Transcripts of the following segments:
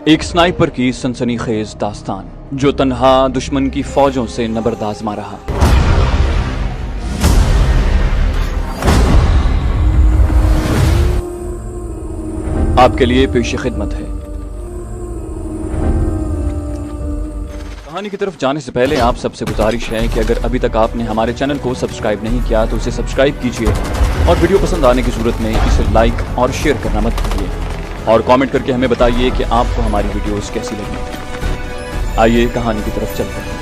ایک سنائپر کی سنسنیخیز داستان جو تنہا دشمن کی فوجوں سے نبرد آزما رہا۔ آپ کے لیے پیش خدمت ہے۔ کہانی کی طرف جانے سے پہلے آپ سب سے گزارش ہے کہ اگر ابھی تک آپ نے ہمارے چینل کو سبسکرائب نہیں کیا تو اسے سبسکرائب کیجئے اور ویڈیو پسند آنے کی صورت میں اسے لائک اور شیئر کرنا مت بھولیے، اور کامنٹ کر کے ہمیں بتائیے کہ آپ کو ہماری ویڈیوز کیسی لگی۔ آئیے کہانی کی طرف چلتے ہیں۔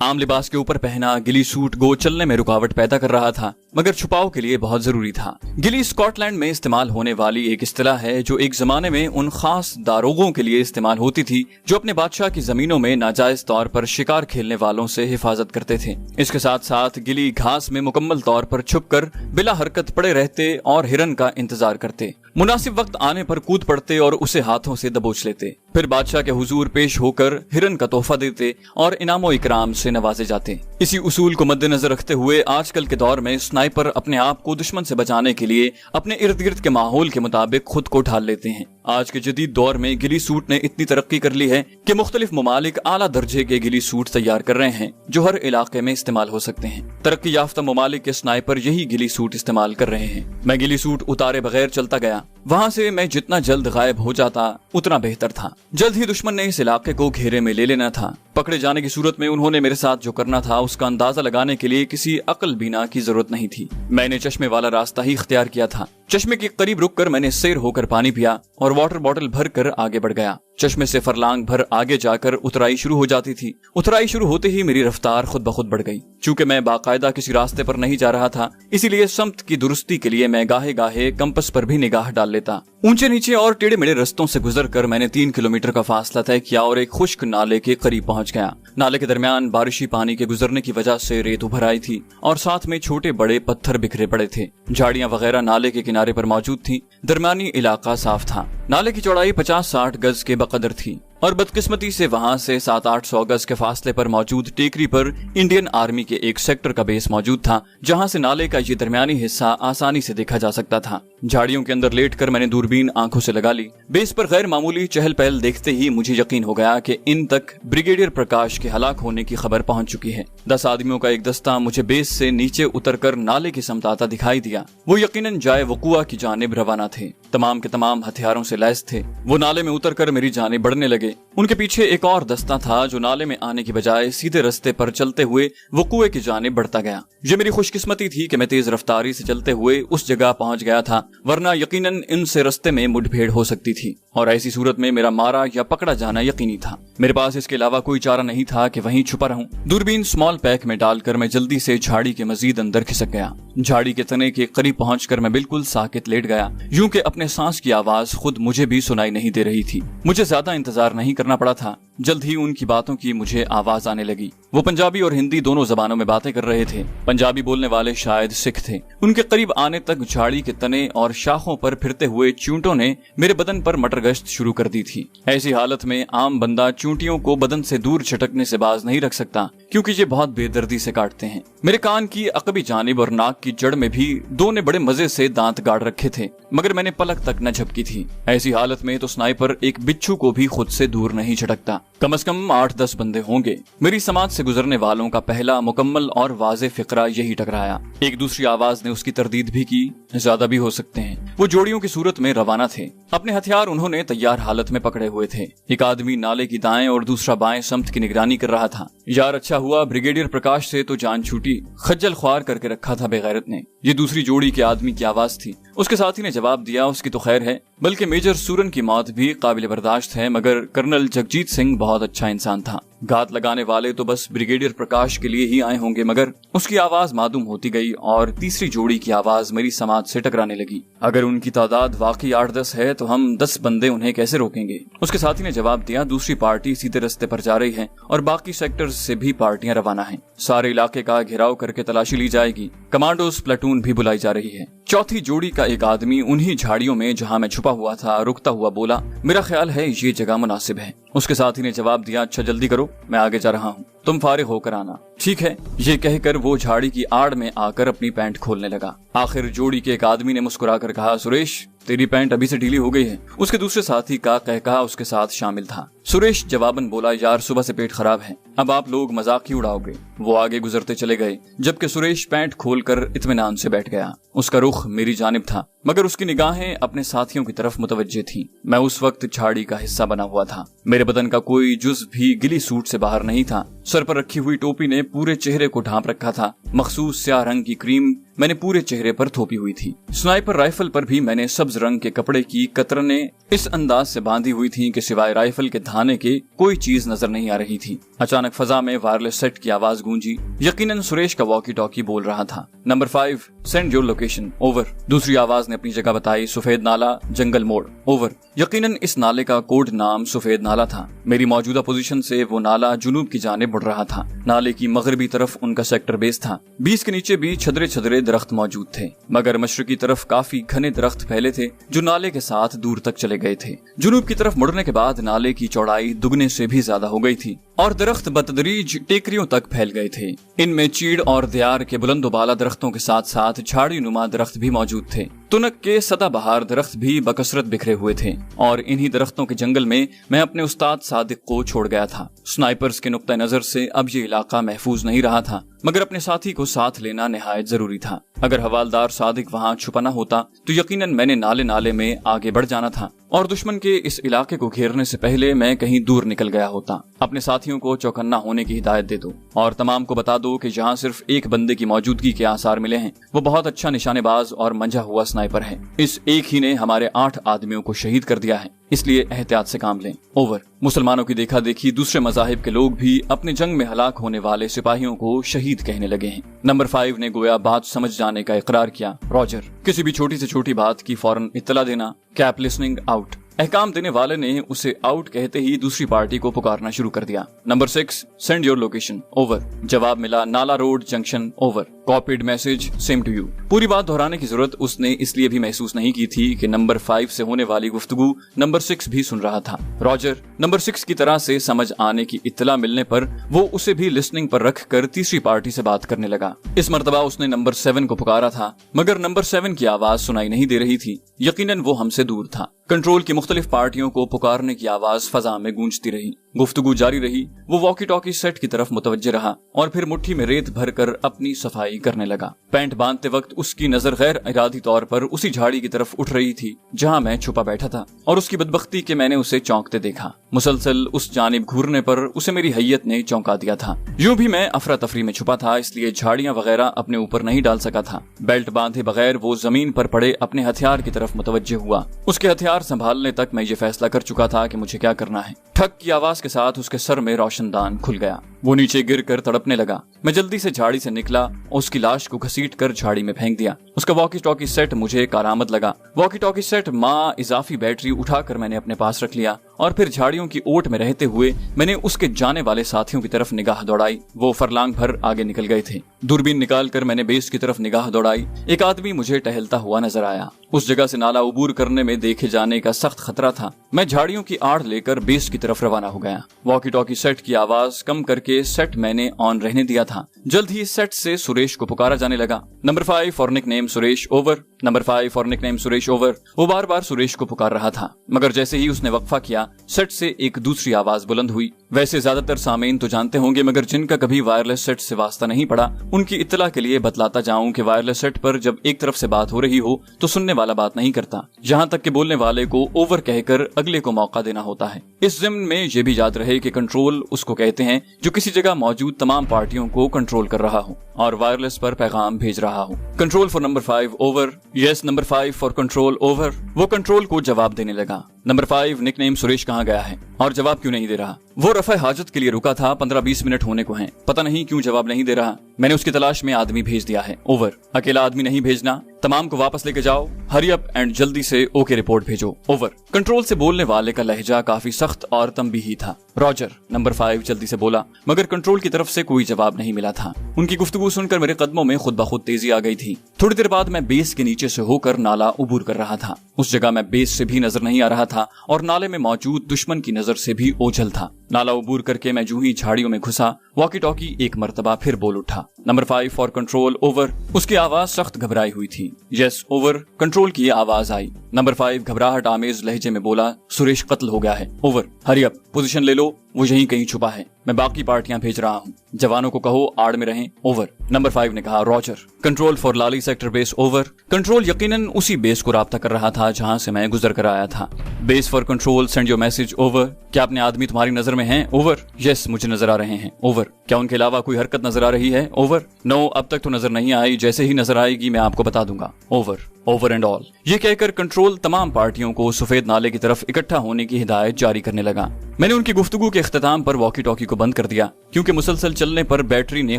عام لباس کے اوپر پہنا گلی سوٹ گو چلنے میں رکاوٹ پیدا کر رہا تھا، مگر چھپاؤ کے لیے بہت ضروری تھا۔ گلی اسکاٹ لینڈ میں استعمال ہونے والی ایک اصطلاح ہے جو ایک زمانے میں ان خاص داروغوں کے لیے استعمال ہوتی تھی جو اپنے بادشاہ کی زمینوں میں ناجائز طور پر شکار کھیلنے والوں سے حفاظت کرتے تھے۔ اس کے ساتھ ساتھ گلی گھاس میں مکمل طور پر چھپ کر بلا حرکت پڑے رہتے اور ہرن کا انتظار کرتے، مناسب وقت آنے پر کود پڑتے اور اسے ہاتھوں سے دبوچ لیتے، پھر بادشاہ کے حضور پیش ہو کر ہرن کا تحفہ دیتے اور انعام و اکرام سے نوازے جاتے۔ اسی اصول کو مد نظر رکھتے ہوئے آج کل کے دور میں سنائپر اپنے آپ کو دشمن سے بچانے کے لیے اپنے ارد گرد کے ماحول کے مطابق خود کو ڈھال لیتے ہیں۔ آج کے جدید دور میں گلی سوٹ نے اتنی ترقی کر لی ہے کہ مختلف ممالک اعلیٰ درجے کے گلی سوٹ تیار کر رہے ہیں جو ہر علاقے میں استعمال ہو سکتے ہیں۔ ترقی یافتہ ممالک کے سنائپر یہی گلی سوٹ استعمال کر رہے ہیں۔ میں گلی سوٹ اتارے بغیر چلتا گیا، وہاں سے میں جتنا جلد غائب ہو جاتا اتنا بہتر تھا۔ جلد ہی دشمن نے اس علاقے کو گھیرے میں لے لینا تھا۔ پکڑے جانے کی صورت میں انہوں نے میرے ساتھ جو کرنا تھا اس کا اندازہ لگانے کے لیے کسی عقل بینا کی ضرورت نہیں تھی۔ میں نے چشمے والا راستہ ہی اختیار کیا تھا۔ چشمے کے قریب رک کر میں نے سیر ہو کر پانی پیا اور واٹر بوٹل بھر کر آگے بڑھ گیا۔ چشمے سے فرلانگ بھر آگے جا کر اترائی شروع ہو جاتی تھی۔ اترائی شروع ہوتے ہی میری رفتار خود بخود بڑھ گئی۔ چونکہ میں باقاعدہ کسی راستے پر نہیں جا رہا تھا، اسی لیے سمت کی درستی کے لیے میں گاہے گاہے کمپس پر بھی نگاہ ڈال لیتا۔ اونچے نیچے اور ٹیڑے میڑے رستوں سے گزر کر میں نے 3 کلومیٹر کا فاصلہ طے کیا اور ایک خشک نالے کے قریب پہنچ گیا۔ نالے کے درمیان بارشی پانی کے گزرنے کی وجہ سے ریت ابھر آئی تھی اور ساتھ میں چھوٹے بڑے پتھر بکھرے پڑے تھے۔ جھاڑیاں وغیرہ نالے کے کنارے پر موجود تھیں۔ درمیانی علاقہ صاف تھا۔ نالے کی چوڑائی 50-60 گز کے بقدر تھی اور بدقسمتی سے وہاں سے 700-800 گز کے فاصلے پر موجود ٹیکری پر انڈین آرمی کے ایک سیکٹر کا بیس موجود تھا، جہاں سے نالے کا یہ درمیانی حصہ آسانی سے دیکھا جا سکتا تھا۔ جھاڑیوں کے اندر لیٹ کر میں نے دوربین آنکھوں سے لگا لی۔ بیس پر غیر معمولی چہل پہل دیکھتے ہی مجھے یقین ہو گیا کہ ان تک بریگیڈیئر پرکاش کے ہلاک ہونے کی خبر پہنچ چکی ہے۔ 10 آدمیوں کا ایک دستہ مجھے بیس سے نیچے اتر کر نالے کی سمت آتا دکھائی دیا۔ وہ یقیناً جائے وقوع کی جانب روانہ تھے، تمام کے تمام ہتھیاروں سے لیس تھے۔ وہ نالے میں اتر کر میری جانب بڑھنے لگے۔ ان کے پیچھے ایک اور دستہ تھا جو نالے میں آنے کی بجائے سیدھے رستے پر چلتے ہوئے وقوع کی جانب بڑھتا گیا۔ یہ میری خوش قسمتی تھی کہ میں تیز رفتاری سے چلتے ہوئے اس جگہ پہنچ گیا تھا، ورنہ یقیناً ان سے رستے میں مڈ بھیڑ ہو سکتی تھی اور ایسی صورت میں میرا مارا یا پکڑا جانا یقینی تھا۔ میرے پاس اس کے علاوہ کوئی چارہ نہیں تھا کہ وہیں چھپا رہوں۔ دوربین سمال پیک میں ڈال کر میں جلدی سے جھاڑی کے مزید اندر کھسک گیا۔ جھاڑی کے تنے کے قریب پہنچ کر میں بالکل ساکت لیٹ گیا، یوں کہ اپنے سانس کی آواز خود مجھے بھی سنائی نہیں دے رہی تھی۔ مجھے زیادہ انتظار نہیں کرنا پڑا تھا، جلد ہی ان کی باتوں کی مجھے آواز آنے لگی۔ وہ پنجابی اور ہندی دونوں زبانوں میں باتیں کر رہے تھے۔ پنجابی بولنے والے شاید سکھ تھے۔ ان کے قریب آنے تک جھاڑی کے تنے اور شاخوں پر پھرتے ہوئے چونٹوں نے میرے بدن پر مٹر گشت شروع کر دی تھی۔ ایسی حالت میں عام بندہ چونٹیوں کو بدن سے دور چھٹکنے سے باز نہیں رکھ سکتا، کیونکہ یہ بہت بے دردی سے کاٹتے ہیں۔ میرے کان کی عقبی جانب اور ناک کی جڑ میں بھی 2 نے بڑے مزے سے دانت گاڑ رکھے تھے، مگر میں نے پلک تک نہ جھپکی تھی۔ ایسی حالت میں تو سنائپر ایک بچھو کو بھی خود سے دور نہیں چھٹکتا۔ کم از کم 8-10 بندے ہوں گے۔ میری سماعت سے گزرنے والوں کا پہلا مکمل اور واضح فقرہ یہی ٹکرایا۔ ایک دوسری آواز نے اس کی تردید بھی کی، زیادہ بھی ہو سکتے ہیں۔ وہ جوڑیوں کی صورت میں روانہ تھے۔ اپنے ہتھیار انہوں نے تیار حالت میں پکڑے ہوئے تھے۔ ایک آدمی نالے کی دائیں اور دوسرا بائیں سمت کی نگرانی کر رہا تھا۔ یار اچھا ہوا بریگیڈیئر پرکاش سے تو جان چھوٹی، خجل خوار کر کے رکھا تھا بغیرت نے۔ یہ دوسری جوڑی کے آدمی کی آواز تھی۔ اس کے ساتھی نے جواب دیا، اس کی تو خیر ہے، بلکہ میجر سورن کی موت بھی قابل برداشت ہے، مگر کرنل جگجیت سنگھ بہت اچھا انسان تھا۔ گھات لگانے والے تو بس بریگیڈیئر پرکاش کے لیے ہی آئے ہوں گے، مگر اس کی آواز معدوم ہوتی گئی اور تیسری جوڑی کی آواز میری سماعت سے ٹکرانے لگی۔ اگر ان کی تعداد واقعی 8-10 ہے تو ہم 10 بندے انہیں کیسے روکیں گے؟ اس کے ساتھی نے جواب دیا، دوسری پارٹی سیدھے رستے پر جا رہی ہے اور باقی سیکٹر سے بھی پارٹیاں روانہ ہیں۔ سارے علاقے کا گھیراؤ کر کے تلاشی لی جائے گی۔ کمانڈوز پلاٹون بھی بلائی جا رہی ہے۔ چوتھی جوڑی کا ایک آدمی انہی جھاڑیوں میں جہاں میں چھپا ہوا تھا رکتا ہوا بولا، میرا خیال ہے یہ جگہ مناسب ہے۔ اس کے ساتھی نے جواب دیا، اچھا جلدی کرو۔ मैं आगे जा रहा हूँ, तुम फारिग होकर आना। ठीक है, ये कहकर वो झाड़ी की आड़ में आकर अपनी पैंट खोलने लगा। आखिर जोड़ी के एक आदमी ने मुस्कुराकर कहा, सुरेश तेरी पैंट अभी से ढीली हो गई है। उसके दूसरे साथी का कहकहा उसके साथ शामिल था। सुरेश जवाबन बोला, यार सुबह से पेट खराब है, अब आप लोग मजाक ही उड़ाओगे। वो आगे गुजरते चले गए, जबकि सुरेश पैंट खोलकर इत्मीनान से बैठ गया। उसका रुख मेरी जानिब था, मगर उसकी निगाहें अपने साथियों की तरफ मुतवज्जे थीं। मैं उस वक्त झाड़ी का हिस्सा बना हुआ था। मेरे बदन का कोई जुज़ भी गिली सूट से बाहर नहीं था। सर पर रखी हुई टोपी ने पूरे चेहरे को ढांप रखा था। मखसूस स्याह रंग की क्रीम मैंने पूरे चेहरे पर थोपी हुई थी। स्नाइपर राइफल पर भी मैंने सब्ज रंग के कपड़े की कतरने इस अंदाज से बांधी हुई थी कि सिवाय राइफल के धाने के कोई चीज नजर नहीं आ रही थी। अचानक फजा में वायरलेस सेट की आवाज गूंजी। यकीनन सुरेश का वॉकी टॉकी बोल रहा था। Number 5, send your location, over. दूसरी आवाज ने अपनी जगह बताई, सफेद नाला, जंगल मोड़, ओवर। यकीनन इस नाले का कोड नाम सफेद नाला था। मेरी मौजूदा पोजीशन से वो नाला जुनूब की जानिब बढ़ रहा था। नाले की मगरबी तरफ उनका सेक्टर बेस था। 20 के नीचे भी छदरे छदरे दरख्त मौजूद थे, मगर मशरकी तरफ काफी घने दरख्त फैले थे जो नाले के साथ दूर तक चले गए थे। जुनूब की तरफ मुड़ने के बाद नाले की चौड़ाई दुगने से भी ज्यादा हो गई थी और दरख्त बतदरीज टेकरियों तक फैल गए थे। इनमें चीड़ और दियार के बुलंदोबाला दरख्तों के साथ साथ झाड़ी नुमा दरख्त भी मौजूद थे। तुनक के सदाबहार दरख्त भी बकसरत बिखरे हुए थे और इन्हीं दरख्तों के जंगल में मैं अपने उस्ताद सादिक को छोड़ गया था। स्नाइपर्स के नुक्ता नजर से अब ये इलाका महफूज नहीं रहा था, मगर अपने साथी को साथ लेना निहायत जरूरी था। अगर हवालदार सादिक वहाँ छुपा न होता तो यकीनन मैंने नाले नाले में आगे बढ़ जाना था और दुश्मन के इस इलाके को घेरने से पहले मैं कहीं दूर निकल गया होता। अपने साथियों को चौकन्ना होने की हिदायत दे दो और तमाम को बता दो कि जहाँ सिर्फ एक बंदे की मौजूदगी के आसार मिले हैं, वो बहुत अच्छा निशानेबाज और मंझा हुआ स्नाइपर है। इस एक ही ने हमारे 8 आदमियों को शहीद कर दिया है, इसलिए एहतियात से काम लें, ओवर। मुसलमानों की देखा देखी दूसरे मजाहिब के लोग भी अपने जंग में हलाक होने वाले सिपाहियों को शहीद कहने लगे हैं। नंबर 5 ने गोया बात समझ जाने का इकरार किया, रॉजर। किसी भी छोटी से छोटी बात की फौरन इत्तला देना, कैप लिसनिंग, आउट। अहकाम देने वाले ने उसे आउट कहते ही दूसरी पार्टी को पुकारना शुरू कर दिया। Number 6, send your location, over. जवाब मिला, Nala road junction, over. Copied message, same to you. पूरी बात दोहराने की जरूरत उसने इसलिए भी महसूस नहीं की थी कि नंबर 5 से होने वाली गुफ्तगू नंबर 6 भी सुन रहा था। रॉजर। नंबर 6 की तरह से समझ आने की इत्तला मिलने पर वो उसे भी लिसनिंग पर रख कर तीसरी पार्टी से बात करने लगा। इस मर्तबा उसने नंबर 7 को पुकारा था, मगर नंबर 7 की आवाज सुनाई नहीं दे रही थी। यकीनन वो हमसे दूर था। कंट्रोल की मुख्तलिफ पार्टियों को पुकारने की आवाज फजा में गूंजती रही। गुफ्तगू जारी रही। वो वॉकी टॉकी सेट की तरफ मुतवज्जे रहा और फिर मुट्ठी में रेत भरकर अपनी सफाई करने लगा। पैंट बांधते वक्त उसकी नजर गैर इरादी तौर पर उसी झाड़ी की तरफ उठ रही थी जहां मैं छुपा बैठा था और उसकी बदबख्ती के मैंने उसे चौंकते देखा। मुसलसल उस जानिब घूरने पर उसे मेरी हैयत ने चौंका दिया था। यूं भी मैं अफरा तफरी में छुपा था, इसलिए झाड़ियां वगैरह अपने ऊपर नहीं डाल सका था। बेल्ट बांधे बगैर वो जमीन पर पड़े अपने हथियार की तरफ मुतवज्जे हुआ। उसके हथियार संभालने तक मैं ये फैसला कर चुका था कि मुझे क्या करना है। ठक की आवाज के साथ उसके सर में रोशनदान खुल गया। वो नीचे गिरकर तड़पने लगा। मैं जल्दी से झाड़ी से निकला और उसकी लाश को घसीट कर झाड़ी में फेंक दिया। उसका वॉकी टॉकी सेट मुझे कारामद लगा। वॉकी टॉकी सेट माँ इजाफी बैटरी उठाकर मैंने अपने पास रख लिया और फिर झाड़ियों की ओट में रहते हुए मैंने उसके जाने वाले साथियों की तरफ निगाह दौड़ाई। वो फरलांग भर आगे निकल गए थे। दूरबीन निकाल कर मैंने बेस की तरफ निगाह दौड़ाई। एक आदमी मुझे टहलता हुआ नजर आया। उस जगह से नाला उबूर करने में देखे जाने का सख्त खतरा था। मैं झाड़ियों की आड़ लेकर बेस की तरफ रवाना हो गया। वॉकी टॉकी सेट की आवाज कम करके सेट मैंने ऑन रहने दिया था। जल्द ही सेट से सुरेश को पुकारा जाने लगा। Number 5 for nickname Suresh, over. Number 5 for nickname Suresh, over. वो बार बार सुरेश को पुकार रहा था, मगर जैसे ही उसने वक्फा किया सेट से एक दूसरी आवाज बुलंद हुई। वैसे ज्यादातर सामीन तो जानते होंगे, मगर जिनका कभी वायरलेस सेट से वास्ता नहीं पड़ा उनकी इत्तला के लिए बतलाता जाऊं कि वायरलेस सेट पर जब एक तरफ से बात हो रही हो तो सुनने वाला बात नहीं करता, यहाँ तक कि बोलने वाले को ओवर कहकर अगले को मौका देना होता है। इस ज़िम्न में ये भी याद रहे कि कंट्रोल उसको कहते हैं जो किसी जगह मौजूद तमाम पार्टियों को कंट्रोल कर रहा हो और वायरलेस पर पैगाम भेज रहा हो। Control for number 5, over. Yes number 5 for control, over. वो कंट्रोल को जवाब देने लगा। नंबर 5 निकनेम सुरेश कहाँ गया है और जवाब क्यों नहीं दे रहा? वो रफ़ा हाजत के लिए रुका था, 15-20 मिनट होने को हैं। पता नहीं क्यों जवाब नहीं दे रहा। मैंने उसकी तलाश में आदमी भेज दिया है, ओवर। अकेला आदमी नहीं भेजना, तमाम को वापस लेके जाओ, हरी अप एंड जल्दी से ओके रिपोर्ट भेजो, ओवर। कंट्रोल से बोलने वाले का लहजा काफी सख्त और तंबीही था। रॉजर, नंबर 5 जल्दी से बोला, मगर कंट्रोल की तरफ से कोई जवाब नहीं मिला था। उनकी गुफ्तगू सुनकर मेरे कदमों में खुद ब खुद तेजी आ गई थी। थोड़ी देर बाद मैं बेस के नीचे से होकर नाला उबूर कर रहा था। उस जगह मैं बेस से भी नजर नहीं आ रहा था और नाले में मौजूद दुश्मन की नजर से भी ओझल था। नाला उबूर करके मैं जूं ही झाड़ियों में घुसा, वॉकी टॉकी एक मर्तबा फिर बोल उठा, नंबर 5 फॉर कंट्रोल, ओवर। उसकी आवाज सख्त घबराई हुई थी। यस ओवर, कंट्रोल की आवाज आई। नंबर 5 घबराहट आमेज लहजे में बोला, सुरेश कत्ल हो गया है, ओवर। हरी अप, पोजीशन ले लो, वो यहीं कहीं छुपा है, मैं बाकी पार्टियां भेज रहा हूँ, जवानों को कहो आड़ में रहें, ओवर। नंबर 5 ने कहा, Roger. Control for Lali sector base, over. Control यकीनन उसी बेस को राब्ता कर रहा था जहां से मैं गुजर कर आया था। Base for control, send your message, over. क्या अपने आदमी तुम्हारी नजर में हैं, ओवर। यस मुझे नजर आ रहे हैं, ओवर। क्या उनके अलावा कोई हरकत नजर आ रही है, ओवर। नो अब तक तो नजर नहीं आई, जैसे ही नजर आएगी मैं आपको बता दूंगा, ओवर। Over and all. ये कहकर कंट्रोल तमाम पार्टियों को सफेद नाले की तरफ इकट्ठा होने की हिदायत जारी करने लगा। मैंने उनकी गुफ्तगू के इख्तिताम पर वॉकी टॉकी को बंद कर दिया, क्योंकि मुसलसल चलने पर बैटरी ने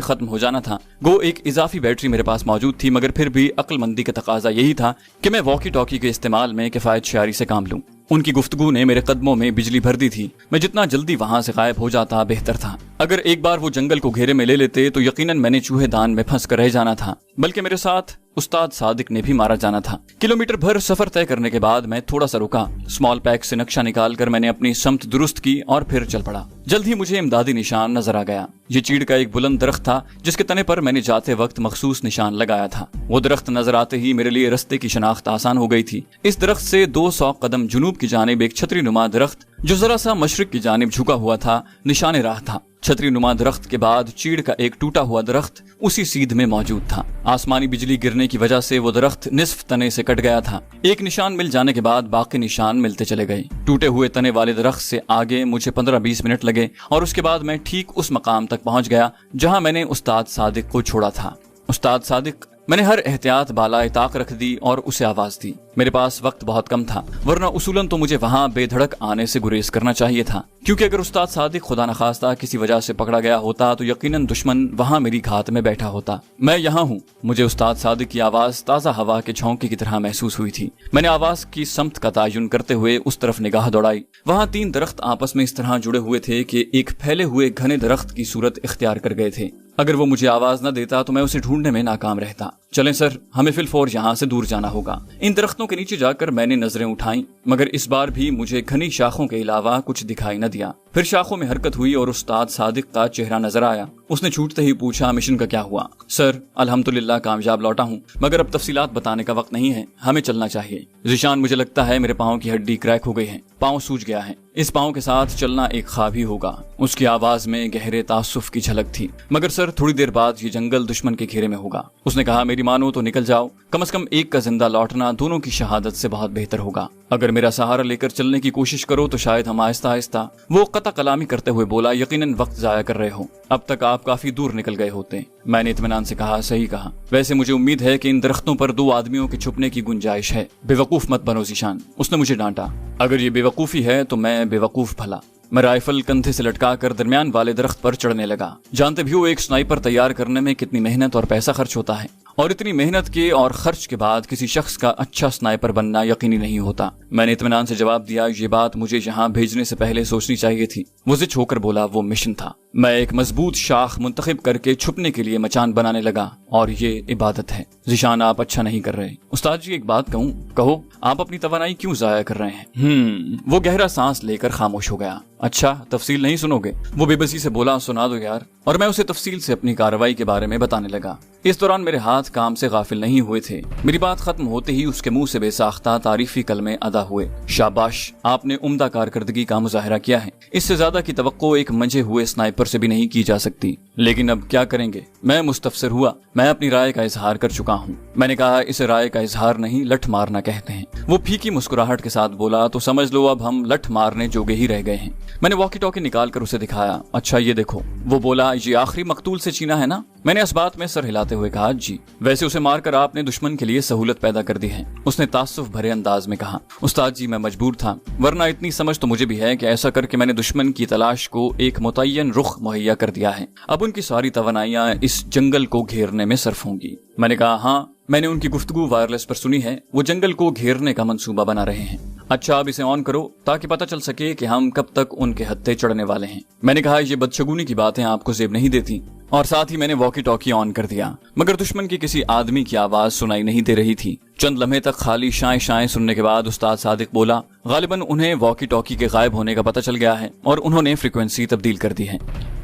खत्म हो जाना था। गो एक इजाफी बैटरी मेरे पास मौजूद थी, मगर फिर भी अक्लमंदी का तकाजा यही था कि मैं वॉकी टॉकी के इस्तेमाल में किफायत शारी से काम लूं। उनकी गुफ्तगू ने मेरे कदमों में बिजली भर दी थी। मैं जितना जल्दी वहां से गायब हो जाता बेहतर था। अगर एक बार वो जंगल को घेरे में ले लेते तो यकीनन मैंने चूहेदान में फंस कर रह जाना था, बल्कि मेरे साथ उस्ताद सादिक ने भी मारा जाना था। किलोमीटर भर सफर तय करने के बाद मैं थोड़ा सा रुका। स्मॉल पैक से नक्शा निकालकर मैंने अपनी समत दुरुस्त की और फिर चल पड़ा। जल्द ही मुझे इमदादी निशान नजर आ गया। ये चीड़ का एक बुलंद दरख्त था जिसके तने पर मैंने जाते वक्त मखसूस निशान लगाया था। वो दरख्त नजर आते ही मेरे लिए रास्ते की शनाख्त आसान हो गई थी। इस दरख्त से 200 कदम जुनूब की जानिब एक छतरी नुमा दरख्त जो जरा सा मशरिक की जानिब झुका हुआ था निशाने राह था। छतरी नुमा दरख्त के बाद चीड़ का एक टूटा हुआ दरख्त उसी सीध में मौजूद था। आसमानी बिजली गिरने की वजह से वो दरख्त निस्फ तने से कट गया था। एक निशान मिल जाने के बाद बाकी निशान मिलते चले गए। टूटे हुए तने वाले दरख्त से आगे मुझे 15-20 मिनट लगे और उसके बाद मैं ठीक उस मकाम तक पहुंच गया जहां मैंने उस्ताद सादिक को छोड़ा था। उस्ताद सादिक, मैंने हर एहतियात बालाए ताक रख दी और उसे आवाज दी। मेरे पास वक्त बहुत कम था, वरना उसूलन तो मुझे वहां बेधड़क आने से गुरेज करना चाहिए था, क्योंकि अगर उस्ताद सादिक खुदा न खास्ता किसी वजह से पकड़ा गया होता तो यकीनन दुश्मन वहां मेरी घात में बैठा होता। मैं यहाँ हूँ। मुझे उस्ताद सादिक की आवाज ताजा हवा के झोंके की तरह महसूस हुई थी। मैंने आवाज की समत का तायुन करते हुए उस तरफ निगाह दौड़ाई। वहाँ 3 दरख्त आपस में इस तरह जुड़े हुए थे कि एक फैले हुए घने दरख्त की सूरत इख्तियार कर गए थे। अगर वो मुझे आवाज न देता तो मैं उसे ढूंढने में नाकाम रहता। चलें सर, हमें फिलफौर यहाँ से दूर जाना होगा। इन दरख्तों के नीचे जाकर मैंने नजरें उठाईं, मगर इस बार भी मुझे घनी शाखों के अलावा कुछ दिखाई न दिया। फिर शाखों में हरकत हुई और उस्ताद सादिक का चेहरा नजर आया। उसने छूटते ही पूछा, मिशन का क्या हुआ? सर, अल्हम्दुलिल्लाह कामयाब लौटा हूँ, मगर अब तफसीलात बताने का वक्त नहीं है, हमें चलना चाहिए। ज़ीशान, मुझे लगता है मेरे पाँव की हड्डी क्रैक हो गई है, पाँव सूज गया है। इस पाँव के साथ चलना एक ख्वाब ही होगा। उसकी आवाज में गहरे तासुफ की झलक थी। मगर सर, थोड़ी देर बाद ये जंगल दुश्मन के घेरे में होगा। उसने कहा, मेरी मानो तो निकल जाओ, कम से कम एक का जिंदा लौटना दोनों की शहादत से बहुत बेहतर होगा। अगर मेरा सहारा लेकर चलने की कोशिश करो तो शायद हम आहिस्ता आहिस्ता। वो कता कलामी करते हुए बोला, यकीनन वक्त जाया कर रहे हो, अब तक आप काफी दूर निकल गए होते। मैंने इत्मीनान से कहा, सही कहा। वैसे मुझे उम्मीद है कि इन दरख्तों पर 2 आदमियों के छुपने की गुंजाइश है। बेवकूफ मत बनो ज़ीशान, उसने मुझे डांटा। अगर ये बेवकूफी है तो मैं बेवकूफ भला। मैं राइफल कंधे से लटका कर दरमियान वाले दरख्त पर चढ़ने लगा। जानते भी हो एक स्नाइपर तैयार करने में कितनी मेहनत और पैसा खर्च होता है, और इतनी मेहनत के और खर्च के बाद किसी शख्स का अच्छा स्नाइपर बनना यकीनी नहीं होता। मैंने इत्मीनान से जवाब दिया, ये बात मुझे यहाँ भेजने से पहले सोचनी चाहिए थी। वो ज़िद होकर बोला, वो मिशन था। मैं एक मजबूत शाख मुंतखब करके छुपने के लिए मचान बनाने लगा, और ये इबादत है। ज़ीशान, आप अच्छा नहीं कर रहे। उस्ताद जी, एक बात कहूँ? कहो। आप अपनी तवानाई क्यों जाया कर रहे हैं? वो गहरा सांस लेकर खामोश हो गया। अच्छा, तफसील नहीं सुनोगे? वो बेबसी से बोला, सुना दो यार। और मैं उसे तफसील से अपनी कार्रवाई के बारे में बताने लगा। इस दौरान मेरे हाथ काम से गाफिल नहीं हुए थे। मेरी बात खत्म होते ही उसके मुंह से बेसाख्ता तारीफी कलमे अदा हुए। शाबाश, आपने उम्दा कारकर्दगी का मुजाहिरा किया है। इससे ज्यादा की तवक्को एक मंजे हुए स्नाइपर से भी नहीं की जा सकती। लेकिन अब क्या करेंगे? मैं मुस्तफसिर हुआ। मैं अपनी राय का इजहार कर चुका हूँ। मैंने कहा, इसे राय का इजहार नहीं, लठ मारना कहते हैं। वो फीकी मुस्कुराहट के साथ बोला, तो समझ लो अब हम लठ मारने जोगे ही रह गए हैं। मैंने वॉकी टॉकी निकाल कर उसे दिखाया। अच्छा, ये देखो। वो बोला, ये आखिरी मकतूल से चीना है ना? मैंने इस बात में सर हिलाते हुए कहा, जी। वैसे उसे मारकर आपने दुश्मन के लिए सहूलत पैदा कर दी है, उसने तासुफ भरे अंदाज में कहा। उस्ताद जी, मैं मजबूर था, वरना इतनी समझ तो मुझे भी है कि ऐसा करके मैंने दुश्मन की तलाश को एक मुतय्यन रुख मुहैया कर दिया है। अब उनकी सारी तवानाइयां इस जंगल को घेरने में सर्फ होंगी। मैंने कहा, हाँ, मैंने उनकी गुफ्तगू वायरलेस पर सुनी है। वो जंगल को घेरने का मंसूबा बना रहे हैं। अच्छा, अब इसे ऑन करो ताकि पता चल सके कि हम कब तक उनके हत्थे चढ़ने वाले हैं। मैंने कहा, ये बदशगुनी की बातें आपको जेब नहीं देती, और साथ ही मैंने वॉकी टॉकी ऑन कर दिया, मगर दुश्मन की किसी आदमी की आवाज सुनाई नहीं दे रही थी। चंद लम्हे तक खाली शाएं शाएं सुनने के बाद उस्ताद सादिक बोला, गालिबन उन्हें वॉकी टॉकी के गायब होने का पता चल गया है और उन्होंने फ्रीक्वेंसी तब्दील कर दी है।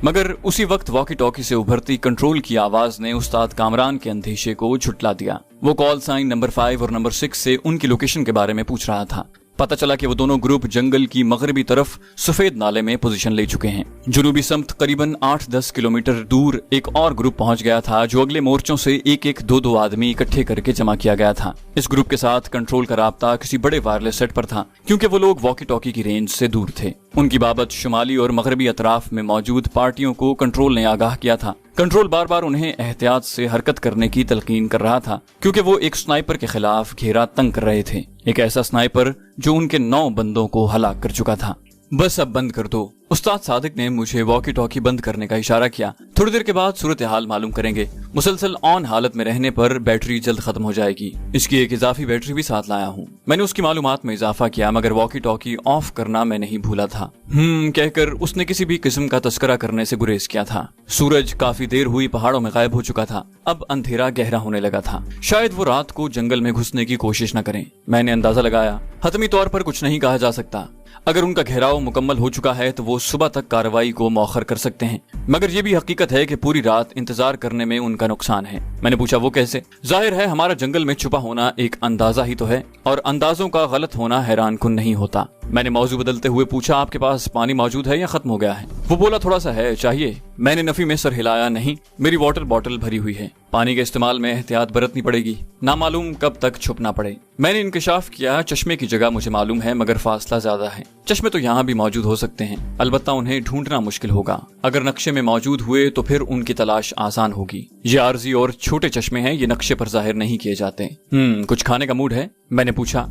मगर उसी वक्त वॉकी टॉकी से उभरती कंट्रोल की आवाज ने उस्ताद कामरान के अंदेशे को झुटला दिया। वो कॉल साइन नंबर 5 और नंबर 6 से उनकी लोकेशन के बारे में पूछ रहा था। पता चला कि वो दोनों ग्रुप जंगल की मगरबी तरफ सफेद नाले में पोजीशन ले चुके हैं। जुनूबी समत करीबन 8-10 किलोमीटर दूर एक और ग्रुप पहुंच गया था, जो अगले मोर्चों से एक 2 आदमी इकट्ठे करके जमा किया गया था। इस ग्रुप के साथ कंट्रोल का राब्ता किसी बड़े वायरलेस सेट पर था, क्योंकि वो लोग वॉकी टॉकी की रेंज से दूर थे। उनकी बाबत शुमाली और मगरबी अतराफ में मौजूद पार्टियों को कंट्रोल ने आगाह किया था। कंट्रोल बार बार उन्हें एहतियात से हरकत करने की तलकीन कर रहा था, क्योंकि वो एक स्नाइपर के खिलाफ घेरा तंग कर रहे थे। एक ऐसा स्नाइपर जो उनके 9 बंदों को हलाक कर चुका था। बस अब बंद कर दो, उस्ताद सादिक ने मुझे वॉकी टॉकी बंद करने का इशारा किया। थोड़ी देर के बाद सूरत हाल मालूम करेंगे। मुसलसल ऑन हालत में रहने पर बैटरी जल्द खत्म हो जाएगी। इसकी एक इजाफी बैटरी भी साथ लाया हूँ। मैंने उसकी मालूमात में इजाफा किया, मगर वॉकी टॉकी ऑफ करना मैं नहीं भूला था। कहकर उसने किसी भी किस्म का तस्करा करने से गुरेज किया था। सूरज काफी देर हुई पहाड़ों में गायब हो चुका था। अब अंधेरा गहरा होने लगा था। शायद वो रात को जंगल में घुसने की कोशिश न करें। मैंने अंदाजा लगाया। हतमी तौर पर कुछ नहीं कहा जा सकता। अगर उनका घेराव मुकम्मल हो चुका है तो वो सुबह तक कार्रवाई को मौखर कर सकते हैं, मगर ये भी हकीकत है कि पूरी रात इंतजार करने में उनका नुकसान है। मैंने पूछा, वो कैसे? जाहिर है हमारा जंगल में छुपा होना एक अंदाजा ही तो है, और अंदाजों का गलत होना हैरान कुन नहीं होता। मैंने मौजू बदलते हुए पूछा, आपके पास पानी मौजूद है या खत्म हो गया है? वो बोला, थोड़ा सा है, चाहिए? मैंने नफी में सर हिलाया, नहीं, मेरी वाटर बॉटल भरी हुई है। पानी के इस्तेमाल में एहतियात बरतनी पड़ेगी, ना मालूम कब तक छुपना पड़े। मैंने इंकशाफ किया, चश्मे की जगह मुझे मालूम है, मगर फासला ज्यादा है। चश्मे तो यहाँ भी मौजूद हो सकते हैं, अलबत्ता उन्हें ढूंढना मुश्किल होगा। अगर नक्शे में मौजूद हुए तो फिर उनकी तलाश आसान होगी। ये आरजी और छोटे चश्मे हैं, ये नक्शे पर जाहिर नहीं किए जाते। कुछ खाने का मूड है? मैंने पूछा।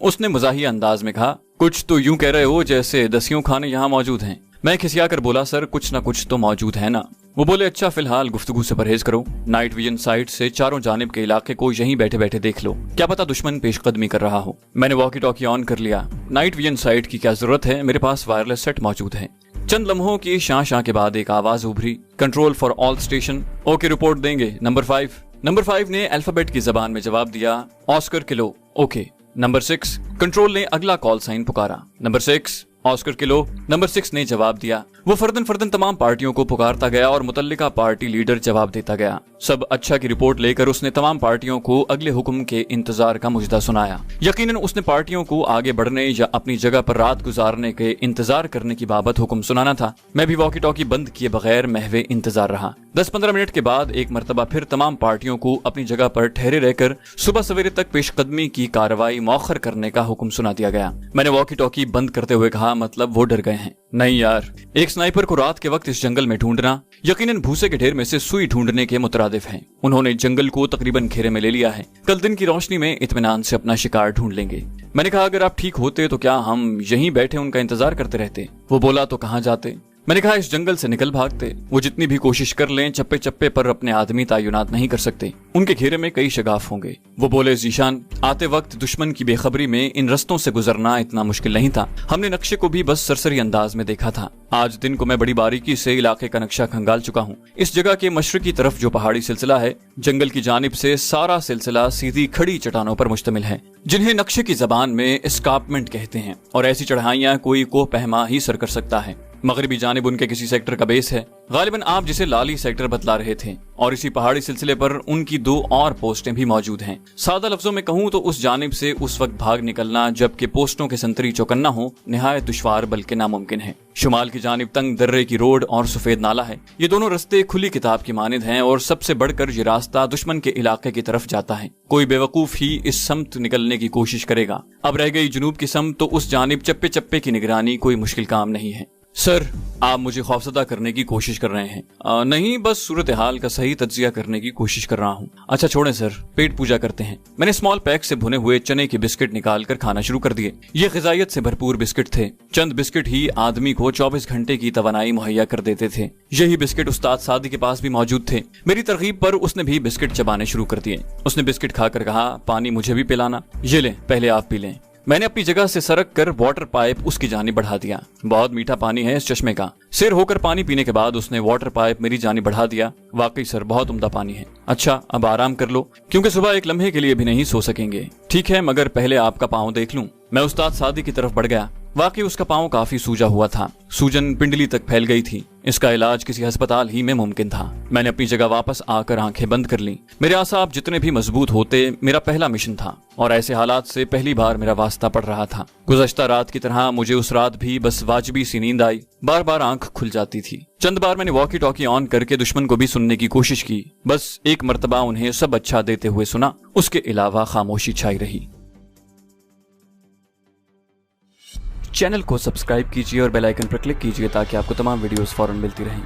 उसने मजाहिया अंदाज में कहा, कुछ तो यूं कह रहे हो जैसे 10 खाने यहाँ मौजूद हैं। मैं खिसिया कर बोला, सर कुछ ना कुछ तो मौजूद है ना। वो बोले, अच्छा फिलहाल गुफ्तगू से परहेज करो। नाइट विजन साइट से चारों जानिब के इलाके को यहीं बैठे बैठे देख लो, क्या पता दुश्मन पेशकदमी कर रहा हो। मैंने वॉकी टॉकी ऑन कर लिया। नाइट विजन साइट की क्या जरूरत है, मेरे पास वायरलेस सेट मौजूद है। चंद लम्हों की शां के बाद एक आवाज उभरी, control for all station, okay report देंगे। नंबर 5। नंबर 5 ने अल्फाबेट की जबान में जवाब दिया, Oscar kilo, okay. Number 6, control ने अगला कॉल साइन पुकारा, नंबर 6 ऑस्कर किलो। नंबर 6 ने जवाब दिया। वो फर्दन तमाम पार्टियों को पुकारता गया और मुतल्लिका पार्टी लीडर जवाब देता गया। सब अच्छा की रिपोर्ट लेकर उसने तमाम पार्टियों को अगले हुक्म के इंतजार का मुजदा सुनाया। यकीनन उसने पार्टियों को आगे बढ़ने या अपनी जगह पर रात गुजारने के इंतजार करने की बाबत हुक्म सुनाना था। मैं भी वॉकी टॉकी बंद किए बगैर महवे इंतजार रहा। 10-15 मिनट के बाद एक मरतबा फिर तमाम पार्टियों को अपनी जगह पर ठहरे रहकर सुबह सवेरे तक पेशकदमी की कार्रवाई मौखर करने का हुक्म सुना दिया गया। मैंने वॉकी टॉकी बंद करते हुए कहा, मतलब वो डर गए हैं? नहीं यार, एक स्नाइपर को रात के वक्त इस जंगल में ढूंढना यकीनन भूसे के ढेर में से सुई ढूंढने के मुतरादिफ है। उन्होंने जंगल को तकरीबन घेरे में ले लिया है। कल दिन की रोशनी में इत्मीनान से अपना शिकार ढूंढ लेंगे। मैंने कहा, अगर आप ठीक होते तो क्या हम यहीं बैठे उनका इंतजार करते रहते? वो बोला, तो कहाँ जाते? मैंने कहा, इस जंगल से निकल भागते। वो जितनी भी कोशिश कर लें चप्पे चप्पे पर अपने आदमी तैनात नहीं कर सकते, उनके घेरे में कई शगाफ होंगे। वो बोले, जीशान, आते वक्त दुश्मन की बेखबरी में इन रस्तों से गुजरना इतना मुश्किल नहीं था। हमने नक्शे को भी बस सरसरी अंदाज में देखा था। आज दिन को मैं बड़ी बारीकी से इलाके का नक्शा खंगाल चुका हूँ। इस जगह के मशरकी तरफ जो पहाड़ी सिलसिला है, जंगल की जानिब से सारा सिलसिला सीधी खड़ी चट्टानों पर मुश्तमिल है, जिन्हें नक्शे की जबान में एस्कार्पमेंट कहते हैं, और ऐसी चढ़ाइयाँ कोई कोह पहमा ही सर कर सकता है। मगरबी जानिब उनके किसी सेक्टर का बेस है, गालिबन आप जिसे लाली सेक्टर बतला रहे थे, और इसी पहाड़ी सिलसिले पर उनकी 2 और पोस्टें भी मौजूद हैं। सादा लफ्जों में कहूँ तो उस जानिब से उस वक्त भाग निकलना जबकि पोस्टों के संतरी चौकन्ना हो निहायत दुश्वार बल्कि नामुमकिन है। शुमाल की जानिब तंग दर्रे की रोड और सफेद नाला है। ये दोनों रस्ते खुली किताब की मानिंद हैं, और सबसे बढ़कर ये रास्ता दुश्मन के इलाके की तरफ जाता है। कोई बेवकूफ ही इस समत निकलने की कोशिश करेगा। अब रह गई जुनूब की समत, तो उस जानिब चप्पे चप्पे की निगरानी कोई मुश्किल काम नहीं है। सर, आप मुझे खौफजदा करने की कोशिश कर रहे हैं। नहीं, बस सूरत हाल का सही तज्जिया करने की कोशिश कर रहा हूँ। अच्छा छोड़ें सर, पेट पूजा करते हैं। मैंने स्मॉल पैक से भुने हुए चने के बिस्किट निकाल कर खाना शुरू कर दिए। ये ग़िज़ाइयत से भरपूर बिस्किट थे। चंद बिस्किट ही आदमी को 24 घंटे की तवानाई मुहैया कर देते थे। यही बिस्किट उस्ताद सादी के पास भी मौजूद थे। मेरी तरगीब पर उसने भी बिस्किट चबाने शुरू कर दिए। उसने बिस्किट खाकर कहा, पानी मुझे भी पिलाना। ये लें, पहले आप पी लें। मैंने अपनी जगह से सरक कर वाटर पाइप उसकी जानिब बढ़ा दिया। बहुत मीठा पानी है इस चश्मे का। सिर होकर पानी पीने के बाद उसने वाटर पाइप मेरी जानिब बढ़ा दिया। वाकई सर, बहुत उम्दा पानी है। अच्छा, अब आराम कर लो, क्योंकि सुबह एक लम्हे के लिए भी नहीं सो सकेंगे। ठीक है, मगर पहले आपका पाँव देख लूं। मैं उस्ताद सादी की तरफ बढ़ गया। वाकई उसका पाँव काफी सूजा हुआ था। सूजन पिंडली तक फैल गई थी। इसका इलाज किसी अस्पताल ही में मुमकिन था। मैंने अपनी जगह वापस आकर आंखें बंद कर लीं। मेरे आसाब जितने भी मजबूत होते, मेरा पहला मिशन था और ऐसे हालात से पहली बार मेरा वास्ता पड़ रहा था। गुज़श्ता रात की तरह मुझे उस रात भी बस वाजिबी सी नींद आई। बार बार आंख खुल जाती थी। चंद बार मैंने वॉकी टॉकी ऑन करके दुश्मन को भी सुनने की कोशिश की। बस एक मर्तबा उन्हें सब अच्छा देते हुए सुना। उसके अलावा खामोशी छाई रही। चैनल को सब्सक्राइब कीजिए और बेल आइकन पर क्लिक कीजिए ताकि आपको तमाम वीडियोस फौरन मिलती रहें।